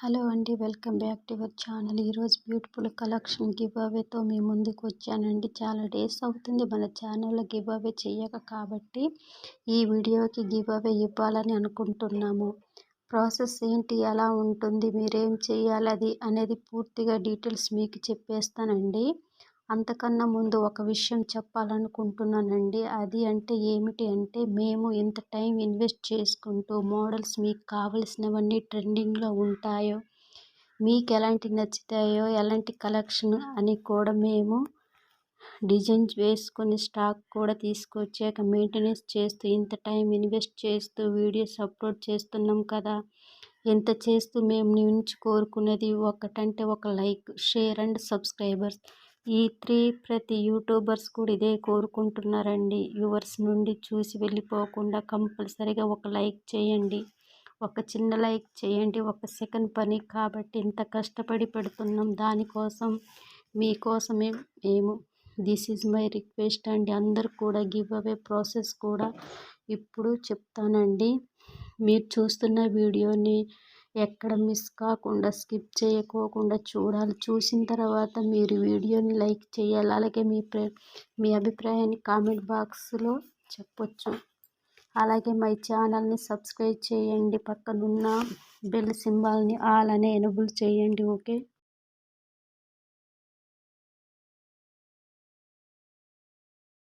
Hello అండి, welcome back to your channel. ఈరోజు beautiful collection give అవేతో మీ ముందుకు వచ్చానండి. చాలా డేస్ అవుతుంది మన ఛానల్లో గివ్ అవే చేయక, కాబట్టి ఈ వీడియోకి గివ్ అవే ఇవ్వాలని అనుకుంటున్నాము. ప్రాసెస్ ఏంటి, ఎలా ఉంటుంది, మీరేం చేయాలి అది అనేది పూర్తిగా డీటెయిల్స్ మీకు చెప్పేస్తానండి. అంతకన్నా ముందు ఒక విషయం చెప్పాలనుకుంటున్నానండి. అది ఏమిటి అంటే, మేము ఇంత టైం ఇన్వెస్ట్ చేసుకుంటూ మోడల్స్ మీకు కావలసినవన్నీ ట్రెండింగ్లో ఉంటాయో, మీకు ఎలాంటి నచ్చుతాయో, ఎలాంటి కలెక్షన్ అని కూడా మేము డిజైన్ వేసుకొని స్టాక్ కూడా తీసుకొచ్చాక మెయింటెనెన్స్ చేస్తూ ఇంత టైం ఇన్వెస్ట్ చేస్తూ వీడియోస్ అప్లోడ్ చేస్తున్నాం కదా. ఇంత చేస్తూ మేము మీ నుంచి కోరుకునేది ఒకటంటే ఒక లైక్, షేర్ అండ్ సబ్స్క్రైబర్స్. ఈ ప్రతి యూట్యూబర్స్ కూడా ఇదే కోరుకుంటున్నారండి. వ్యూవర్స్ నుండి చూసి వెళ్ళిపోకుండా కంపల్సరీగా ఒక లైక్ చేయండి. ఒక చిన్న లైక్ చేయండి, ఒక సెకండ్ పని కాబట్టి ఇంత కష్టపడి పెడుతున్నాం. దానికోసం మీకోసమే మేము. దిస్ ఈజ్ మై రిక్వెస్ట్ అండి. అందరు కూడా గివ్ అవే ప్రాసెస్ కూడా ఇప్పుడు చెప్తానండి. మీరు చూస్తున్న వీడియోని ఎక్కడ మిస్ కాకుండా, స్కిప్ చేయకోకుండా చూడాలి. చూసిన తర్వాత మీరు వీడియోని లైక్ చేయాలి. అలాగే మీ అభిప్రాయాన్ని కామెంట్ బాక్స్లో చెప్పొచ్చు. అలాగే మై ఛానల్ని సబ్స్క్రైబ్ చేయండి. పక్కనున్న బెల్ సింబల్ని ఆల్ అనే ఎనేబుల్ చేయండి. ఓకే.